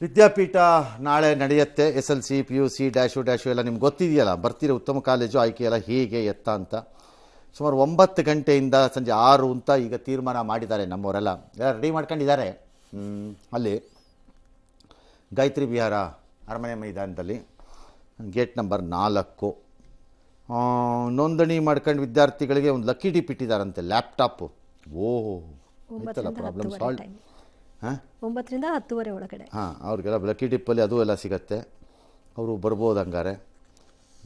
ವಿದ್ಯಾಪೀಠ ನಾಳೆ ನಡೆಯುತ್ತೆ. SLC PUC dash ಎಲ್ಲ ನಿಮ್ಗೆ ಗೊತ್ತಿದೆಯಲ್ಲ. ಬರ್ತೀರಿ ಉತ್ತಮ ಕಾಲೇಜು ಆಯ್ಕೆ ಎಲ್ಲ ಹೇಗೆ ಎತ್ತ ಅಂತ. ಸುಮಾರು 9 ಗಂಟೆಯಿಂದ ಸಂಜೆ 6 ಅಂತ ಈಗ ತೀರ್ಮಾನ ಮಾಡಿದ್ದಾರೆ ನಮ್ಮವರೆಲ್ಲ. ಎಲ್ಲ ರೆಡಿ ಮಾಡ್ಕೊಂಡಿದ್ದಾರೆ. ಅಲ್ಲಿ ಗಾಯತ್ರಿ ವಿಹಾರ ಅರಮನೆ ಮೈದಾನದಲ್ಲಿ ಗೇಟ್ ನಂಬರ್ 4. ನೋಂದಣಿ ಮಾಡ್ಕೊಂಡು ವಿದ್ಯಾರ್ಥಿಗಳಿಗೆ ಒಂದು ಲಕ್ಕಿ ಡಿಪ್ ಇಟ್ಟಿದ್ದಾರಂತೆ, ಲ್ಯಾಪ್ಟಾಪು. ಓಹೋ ಆಯ್ತಲ್ಲ, ಪ್ರಾಬ್ಲಮ್ ಸಾಲ್ವ್. 9 ರಿಂದ 10 ಒಳಗಡೆ ಅವ್ರಿಗೆಲ್ಲ ಲಕ್ಕಿ ಡಿಪ್ಪಲ್ಲಿ ಅದು ಎಲ್ಲ ಸಿಗತ್ತೆ. ಅವರು ಬರ್ಬೋದು. ಹಂಗಾರೆ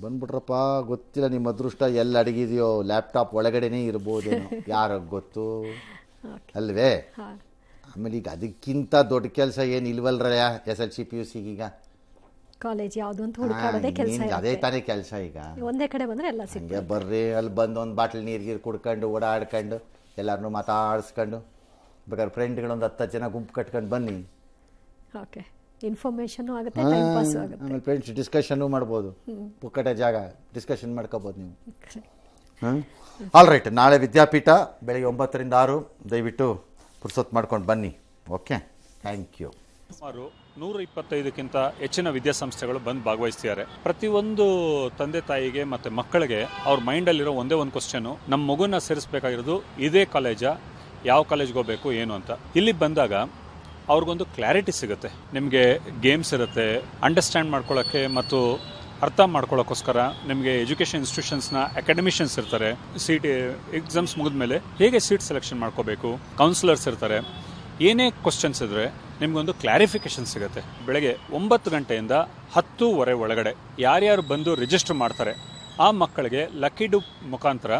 ಬಂದ್ಬಿಟ್ರಪ್ಪ. ಗೊತ್ತಿಲ್ಲ ನಿಮ್ಮ ಅದೃಷ್ಟ ಎಲ್ಲಿ ಅಡಗಿದೆಯೋ, ಲ್ಯಾಪ್ಟಾಪ್ ಒಳಗಡೆನೇ ಇರ್ಬೋದೇನೋ, ಯಾರಿಗೆ ಗೊತ್ತು ಅಲ್ವೇ. ಆಮೇಲೆ ಈಗ ಅದಕ್ಕಿಂತ ದೊಡ್ಡ ಕೆಲಸ ಏನು ಇಲ್ವಲ್ರಯ್ಯ SLC PUC ಈಗ ಕಾಲೇಜ್ ಯಾವುದು ಅಂತ ಹುಡುಕಾಡೋದೇ ಕೆಲಸ. ಅದೇ ತಾನೇ ಕೆಲಸ. ಈಗ ಒಂದೇ ಕಡೆ ಬಂದರೆ ಎಲ್ಲ ಸಿಗುತ್ತೆ. ಹಂಗೆ ಬರ್ರಿ, ಅಲ್ಲಿ ಬಂದು ಒಂದು ಬಾಟ್ಲ್ ನೀರು ಕುಡ್ಕೊಂಡು ಓಡಾಡ್ಕೊಂಡು ಎಲ್ಲರನ್ನೂ ಮಾತಾಡಿಸ್ಕೊಂಡು ಬೇಕಾದ್ರೆ ಫ್ರೆಂಡ್ಗಳೊಂದು 10 ಜನ ಗುಂಪು ಕಟ್ಕೊಂಡು ಬನ್ನಿ. ಓಕೆ, ಇನ್ಫಾರ್ಮೇಷನ್ ಆಗುತ್ತೆ, ಟೈಮ್ ಪಾಸ್ ಆಗುತ್ತೆ. ಆಮೇಲೆ ಫ್ರೆಂಡ್ಸ್ ಡಿಸ್ಕಷನ್ನು ಮಾಡ್ಬೋದು. ಪುಕ್ಕಟೆ ಜಾಗ ಡಿಸ್ಕಷನ್ ಮಾಡ್ಕೋಬೋದು ನೀವು. ಆಲ್ ರೈಟ್, ನಾಳೆ ವಿದ್ಯಾಪೀಠ ಬೆಳಗ್ಗೆ 9 ರಿಂದ 6. ದಯವಿಟ್ಟು ಪುರ್ಸೊತ್ತು ಮಾಡ್ಕೊಂಡು ಬನ್ನಿ. Okay, thank you. ಸುಮಾರು 125ಕ್ಕಿಂತ ಹೆಚ್ಚಿನ ವಿದ್ಯಾಸಂಸ್ಥೆಗಳು ಬಂದು ಭಾಗವಹಿಸ್ತಿದ್ದಾರೆ. ಪ್ರತಿಯೊಂದು ತಂದೆ ತಾಯಿಗೆ ಮತ್ತೆ ಮಕ್ಕಳಿಗೆ ಅವ್ರ ಮೈಂಡಲ್ಲಿರೋ ಒಂದೇ ಒಂದು ಕ್ವಶನು, ನಮ್ಮ ಮಗುನ ಸೇರಿಸಬೇಕಾಗಿರೋದು ಇದೇ ಕಾಲೇಜಾ, ಯಾವ ಕಾಲೇಜ್ಗೆ ಹೋಗಬೇಕು ಏನು ಅಂತ. ಇಲ್ಲಿ ಬಂದಾಗ ಅವ್ರಿಗೊಂದು ಕ್ಲಾರಿಟಿ ಸಿಗುತ್ತೆ. ನಿಮಗೆ ಗೇಮ್ಸ್ ಇರುತ್ತೆ, ಅಂಡರ್ಸ್ಟ್ಯಾಂಡ್ ಮಾಡ್ಕೊಳ್ಳೋಕ್ಕೆ ಮತ್ತು ಅರ್ಥ ಮಾಡ್ಕೊಳ್ಳೋಕ್ಕೋಸ್ಕರ ನಿಮಗೆ ಎಜುಕೇಷನ್ ಇನ್ಸ್ಟಿಟ್ಯೂಷನ್ಸ್ನ ಅಕಾಡೆಮಿಷಿಯನ್ಸ್ ಇರ್ತಾರೆ. CT ಎಕ್ಸಾಮ್ಸ್ ಮುಗಿದ್ಮೇಲೆ ಹೇಗೆ ಸೀಟ್ ಸೆಲೆಕ್ಷನ್ ಮಾಡ್ಕೋಬೇಕು, ಕೌನ್ಸಿಲರ್ಸ್ ಇರ್ತಾರೆ. ಏನೇ ಕ್ವಶನ್ಸ್ ಇದ್ದರೆ ನಿಮಗೊಂದು ಕ್ಲಾರಿಫಿಕೇಶನ್ ಸಿಗುತ್ತೆ. ಬೆಳಗ್ಗೆ 9 ಗಂಟೆಯಿಂದ 10:30 ಒಳಗಡೆ ಯಾರ್ಯಾರು ಬಂದು ರಿಜಿಸ್ಟರ್ ಮಾಡ್ತಾರೆ ಆ ಮಕ್ಕಳಿಗೆ ಲಕ್ಕಿ ಡಿಪ್ ಮುಖಾಂತರ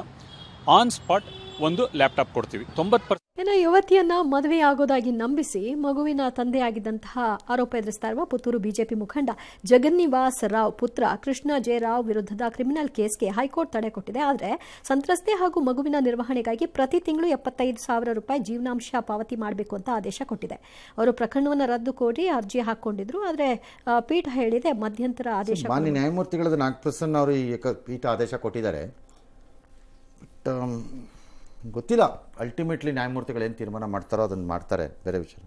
ಆನ್ ಸ್ಪಾಟ್ ಒಂದು ಲ್ಯಾಪ್ಟಾಪ್ ಕೊಡ್ತೀವಿ. 90% ಏನೋ ಯುವತಿಯನ್ನ ಮದುವೆ ಆಗೋದಾಗಿ ನಂಬಿಸಿ ಮಗುವಿನ ತಂದೆಯಾಗಿದ್ದಂತಹ ಆರೋಪ ಎದುರಿಸ್ತಾ ಇರುವ ಪುತ್ತೂರು ಬಿಜೆಪಿ ಮುಖಂಡ ಜಗನ್ನಿವಾಸ್ ರಾವ್ ಪುತ್ರ ಕೃಷ್ಣ ಜೆ ರಾವ್ ವಿರುದ್ಧದ ಕ್ರಿಮಿನಲ್ ಕೇಸ್ಗೆ ಹೈಕೋರ್ಟ್ ತಡೆ ಕೊಟ್ಟಿದೆ. ಆದರೆ ಸಂತ್ರಸ್ತೆ ಹಾಗೂ ಮಗುವಿನ ನಿರ್ವಹಣೆಗಾಗಿ ಪ್ರತಿ ತಿಂಗಳು 75,000 ರೂಪಾಯಿ ಜೀವನಾಂಶ ಪಾವತಿ ಮಾಡಬೇಕು ಅಂತ ಆದೇಶ ಕೊಟ್ಟಿದೆ. ಅವರು ಪ್ರಕರಣವನ್ನು ರದ್ದು ಕೋರಿ ಅರ್ಜಿ ಹಾಕೊಂಡಿದ್ರು. ಆದರೆ ಪೀಠ ಹೇಳಿದೆ ಮಧ್ಯಂತರ ಆದೇಶ. ಮಾನ್ಯ ನ್ಯಾಯಮೂರ್ತಿಗಳಾದ ನಾಗಪ್ರಸನ್ನ ಅವರು ಈ ಪೀಠ ಆದೇಶ ಕೊಟ್ಟಿದ್ದಾರೆ. ಬಟ್ ಗೊತ್ತಿಲ್ಲ, ಅಲ್ಟಿಮೇಟ್ಲಿ ನ್ಯಾಯಮೂರ್ತಿಗಳು ಏನು ತೀರ್ಮಾನ ಮಾಡ್ತಾರೋ ಅದನ್ನು ಮಾಡ್ತಾರೆ, ಬೇರೆ ವಿಷಯ.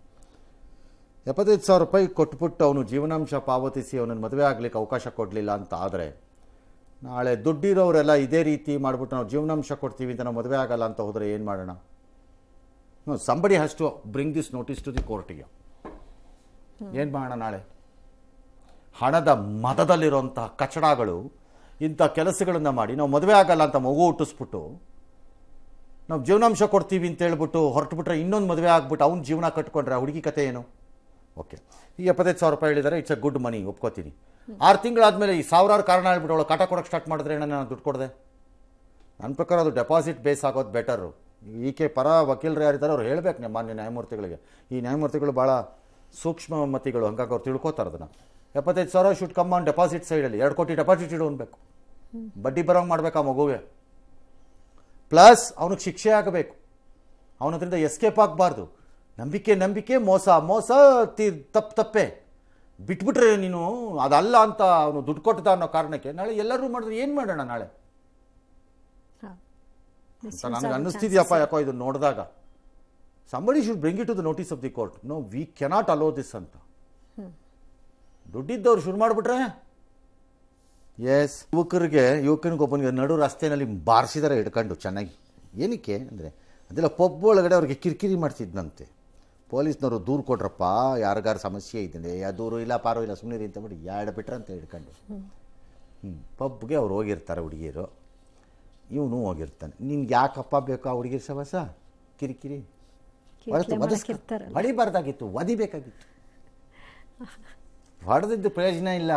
75,000 ರೂಪಾಯಿ ಕೊಟ್ಬಿಟ್ಟು ಅವನು ಜೀವನಾಂಶ ಪಾವತಿಸಿ ಅವನನ್ನು ಮದುವೆ ಆಗಲಿಕ್ಕೆ ಅವಕಾಶ ಕೊಡಲಿಲ್ಲ ಅಂತ ಆದರೆ, ನಾಳೆ ದುಡ್ಡಿರೋರೆಲ್ಲ ಇದೇ ರೀತಿ ಮಾಡಿಬಿಟ್ಟು ನಾವು ಜೀವನಾಂಶ ಕೊಡ್ತೀವಿ ಅಂತ ನಾವು ಮದುವೆ ಆಗಲ್ಲ ಅಂತ ಹೋದರೆ ಏನು ಮಾಡೋಣ? Somebody has to bring this notice to the ಕೋರ್ಟಿಗೆ. ಏನು ಮಾಡೋಣ? ನಾಳೆ ಹಣದ ಮದದಲ್ಲಿರೋಂಥ ಕಚಡಗಳು ಇಂಥ ಕೆಲಸಗಳನ್ನು ಮಾಡಿ ನಾವು ಮದುವೆ ಆಗಲ್ಲ ಅಂತ ಮಗು ಹುಟ್ಟಿಸ್ಬಿಟ್ಟು ನಾವು ಜೀವನಾಂಶ ಕೊಡ್ತೀವಿ ಅಂತ ಹೇಳ್ಬಿಟ್ಟು ಹೊರಟುಬಿಟ್ರೆ ಇನ್ನೊಂದು ಮದುವೆ ಆಗ್ಬಿಟ್ಟು ಅವ್ನ ಜೀವನ ಕಟ್ಕೊಂಡ್ರೆ ಹುಡುಗಿ ಕತೆ ಏನು? ಓಕೆ, ಈ 75,000 ರೂಪಾಯಿ ಹೇಳಿದ್ದಾರೆ, ಇಟ್ಸ್ ಅ ಗುಡ್ ಮನಿ, ಒಪ್ಕೋತೀನಿ. 6 ತಿಂಗಳಾದಮೇಲೆ ಈ ಸಾವಿರಾರು ಕಾರಣ ಹೇಳ್ಬಿಟ್ಟು ಅವಳು ಕಾಟ ಕೊಡೋಕ್ಕೆ ಸ್ಟಾರ್ಟ್ ಮಾಡಿದ್ರೆ ನಾನು ದುಡ್ಡು ಕೊಡದೆ. ನನ್ನ ಪ್ರಕಾರ ಅದು ಡೆಪಾಸಿಟ್ ಬೇಸ್ ಆಗೋದು ಬೆಟರು. ಈಕೆ ಪರ ವಕೀಲರು ಯಾರಿದ್ದಾರೆ ಅವ್ರು ಹೇಳಬೇಕು ನಿಮ್ಮ ಮಾನ್ಯ ನ್ಯಾಯಮೂರ್ತಿಗಳಿಗೆ. ಈ ನ್ಯಾಯಮೂರ್ತಿಗಳು ಭಾಳ ಸೂಕ್ಷ್ಮ ಮತಿಗಳು, ಹಂಗಾಗಿ ಅವ್ರು ತಿಳ್ಕೊತಾರೆ ಅದನ್ನು. 75,000 ಶುಡ್ ಕಮ್ ಆನ್ ಡೆಪಾಸಿಟ್ ಸೈಡಲ್ಲಿ. 2 ಕೋಟಿ ಡೆಪಾಸಿಟ್ ಇಡು ಅನ್ಬೇಕು, ಬಡ್ಡಿ ಬರೋಂಗೆ ಮಾಡ್ಬೇಕು ಆ ಮಗುವೆ. ಪ್ಲಸ್ ಅವನಿಗೆ ಶಿಕ್ಷೆ ಆಗಬೇಕು, ಅವನದ್ರಿಂದ ಎಸ್ಕೇಪ್ ಆಗಬಾರ್ದು. ನಂಬಿಕೆ ಮೋಸ ತಪ್ಪೇ ಬಿಟ್ಬಿಟ್ರೆ ನೀನು ಅದಲ್ಲ ಅಂತ ಅವನು ದುಡ್ಡು ಕೊಟ್ಟದ ಅನ್ನೋ ಕಾರಣಕ್ಕೆ ನಾಳೆ ಎಲ್ಲರೂ ಮಾಡಿದ್ರೆ ಏನು ಮಾಡೋಣ ನಾಳೆ ಅಂತ ನನಗೆ ಅನ್ನಿಸ್ತಿದ್ಯಪ್ಪ. ಯಾಕೋ ಇದು ನೋಡಿದಾಗ somebody should bring it to the notice of the court. No, we cannot allow this ಅಂತ. ದುಡ್ಡಿದ್ದವ್ರು ಶುರು ಮಾಡಿಬಿಟ್ರೆ ಯುವಕನಿಗೊಬ್ಬನಿಗೆ ನಡು ರಸ್ತೆಯಲ್ಲಿ ಬಾರಿಸಿದಾರೆ ಹಿಡ್ಕೊಂಡು ಚೆನ್ನಾಗಿ. ಏನಕ್ಕೆ ಅಂದರೆ ಅದೆಲ್ಲ ಪಬ್ ಒಳಗಡೆ ಅವ್ರಿಗೆ ಕಿರಿಕಿರಿ ಮಾಡ್ತಿದ್ದಂತೆ. ಪೊಲೀಸ್ನವರು ದೂರು ಕೊಟ್ರಪ್ಪ, ಯಾರಿಗಾರು ಸಮಸ್ಯೆ ಇದ್ದರೆ ದೂರು ಇಲ್ಲ ಪಾರು ಇಲ್ಲ ಸುಮ್ಮನೆ ಅಂತ ಬಿಡಿ ಬಿಟ್ರೆ ಅಂತ ಹಿಡ್ಕೊಂಡು ಪಬ್ಗೆ ಅವ್ರು ಹೋಗಿರ್ತಾರೆ ಹುಡುಗಿಯರು, ಇವನು ಹೋಗಿರ್ತಾನೆ. ನಿನ್ಗೆ ಯಾಕಪ್ಪ ಬೇಕು ಆ ಹುಡುಗಿರ ಸವಾಸ? ಕಿರಿಕಿರಿ ಹೊಡಿಬಾರ್ದಾಗಿತ್ತು, ಒದಿಬೇಕಾಗಿತ್ತು. ಹೊಡೆದಿದ್ದು ಪ್ರಯೋಜನ ಇಲ್ಲ,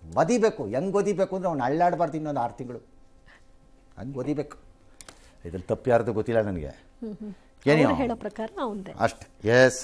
ಒದಿಬೇಕು. ಹೆಂಗೆ ಒದಿಬೇಕು ಅಂದರೆ ಅವ್ನು ಅಳ್ಳಾಡಬಾರ್ದು ಇನ್ನೊಂದು 6 ತಿಂಗಳು, ಹಂಗೆ ಒದಿಬೇಕು. ಇದ್ರಲ್ಲಿ ತಪ್ಪು ಯಾರ್ದು ಗೊತ್ತಿಲ್ಲ ನನಗೆ. ಹೇಳೋ ಪ್ರಕಾರ ಅಷ್ಟೇ. ಎಸ್.